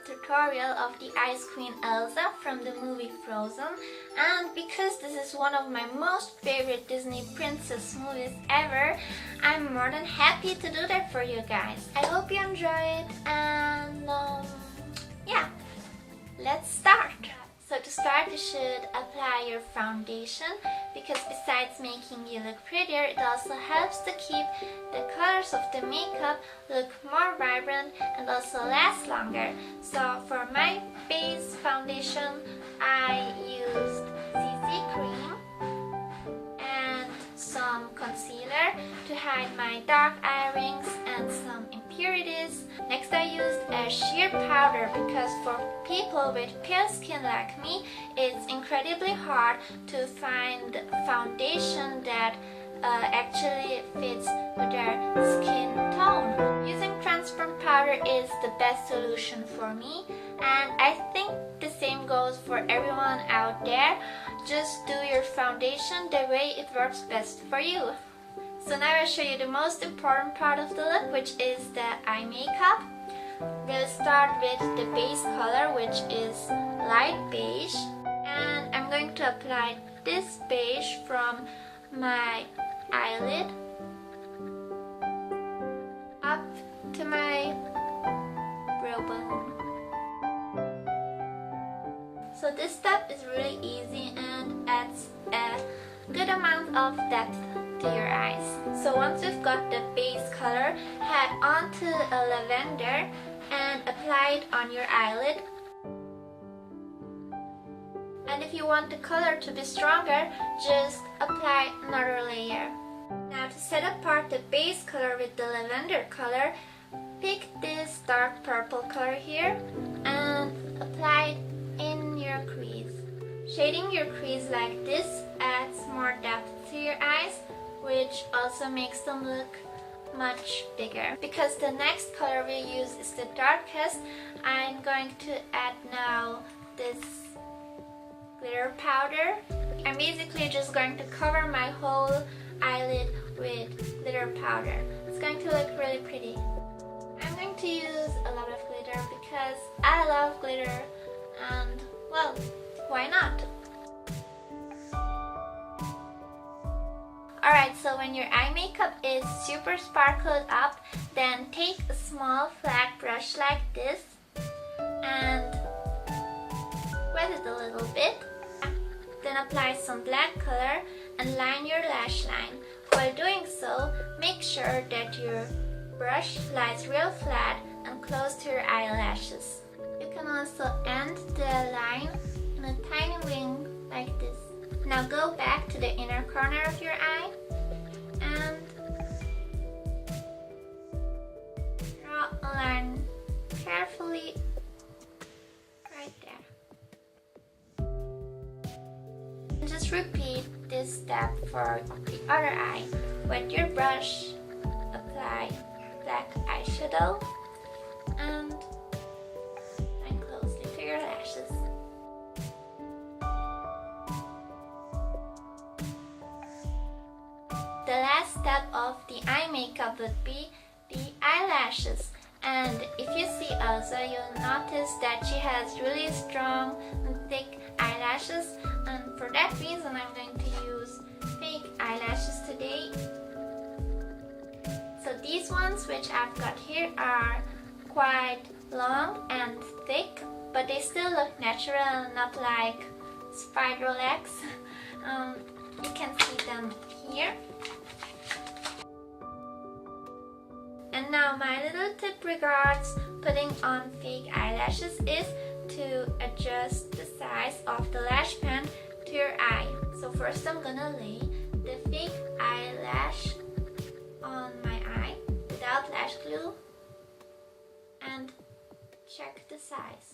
tutorial of the Ice Queen Elsa from the movie Frozen, and because this is one of my most favorite Disney princess movies ever, I'm more than happy to do that for you guys. I hope you enjoy it, and yeah, let's start. So to start, you should apply your foundation, because besides making you look prettier, it also helps to keep the colors of the makeup look more vibrant and also last longer. So for my base foundation, I used CC cream and some concealer to hide my dark eye rings and some impurities. Next, I used a sheer powder because for people with pale skin like me, it's incredibly hard to find foundation that actually fits with their skin tone. Using transparent powder is the best solution for me, and I think the same goes for everyone out there. Just do your foundation the way it works best for you. So now I'll show you the most important part of the look, which is the eye makeup. We'll start with the base color, which is light beige, and I'm going to apply this beige from my eyelid up to my brow bone. So this step is really easy and adds a good amount of depth to your eyes. So once we've got the base color, head onto a lavender and apply it on your eyelid. And if you want the color to be stronger, just apply another layer. Now to set apart the base color with the lavender color, pick this dark purple color here and apply it in your crease. Shading your crease like this adds more depth to your eyes, which also makes them look much bigger. Because the next color we use is the darkest, I'm going to add now this glitter powder. I'm basically just going to cover my whole eyelid with glitter powder. It's going to look really pretty. I'm going to use a lot of glitter because I love glitter, and well, why not? Alright, so when your eye makeup is super sparkled up, then take a small flat brush like this and wet it a little bit. Then apply some black color and line your lash line. While doing so, make sure that your brush lies real flat and close to your eyelashes. You can also end the line in a tiny wing like this. Now go back to the inner corner of your eye and draw a line carefully right there. And just repeat this step for the other eye. Wet your brush, apply black eyeshadow, and line closely to your lashes. The last step of the eye makeup would be the eyelashes. And if you see Elsa, you'll notice that she has really strong and thick eyelashes, and for that reason I'm going to use fake eyelashes today. So these ones which I've got here are quite long and thick, but they still look natural and not like spider legs. You can see them here. And now my little tip regards putting on fake eyelashes is to adjust the size of the lash pen to your eye. So first I'm gonna lay the fake eyelash on my eye without lash glue and check the size.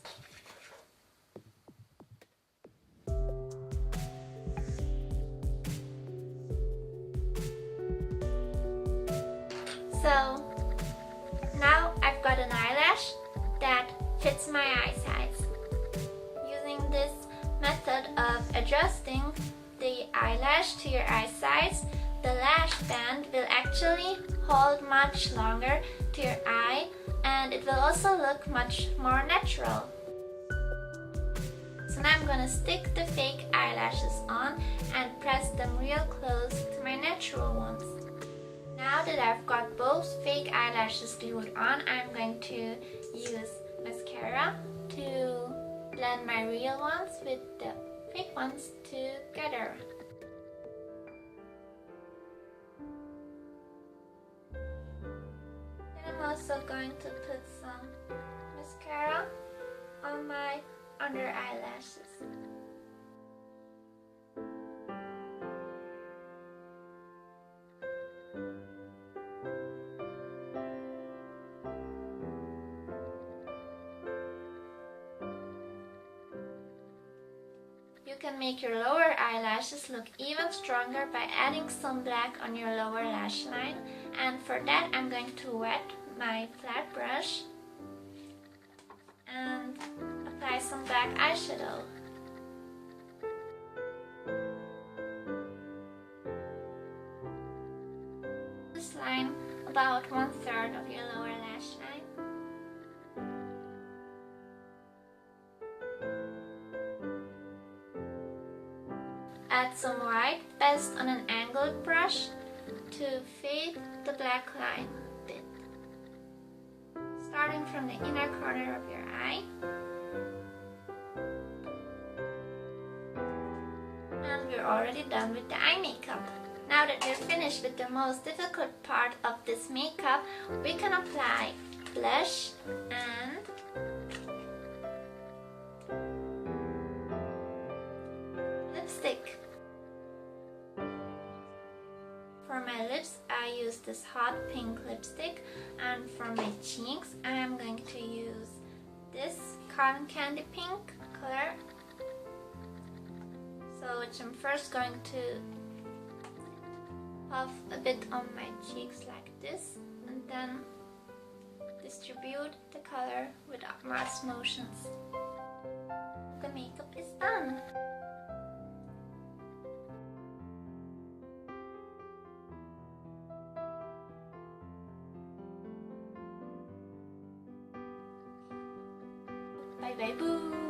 So now I've got an eyelash that fits my eye size. Using this method of adjusting the eyelash to your eye size, the lash band will actually hold much longer to to your eye, and it will also look much more natural. So now I'm gonna stick the fake eyelashes on and press them real close to my natural ones. Now that I've got both fake eyelashes glued on, I'm going to use mascara to blend my real ones with the fake ones together. Then I'm also going to put some mascara on my under eyelashes. You can make your lower eyelashes look even stronger by adding some black on your lower lash line, and for that I'm going to wet my flat brush and apply some black eyeshadow. This line about 1/3 of your lower lash line. Add some white, best on an angled brush, to fade the black line a bit. Starting from the inner corner of your eye. And we're already done with the eye makeup. Now that we're finished with the most difficult part of this makeup, we can apply blush and lipstick. For my lips, I use this hot pink lipstick, and for my cheeks, I am going to use this cotton candy pink color. So which I'm first going to puff a bit on my cheeks like this, and then distribute the color with mass motions. The makeup is done. Bye bye boo!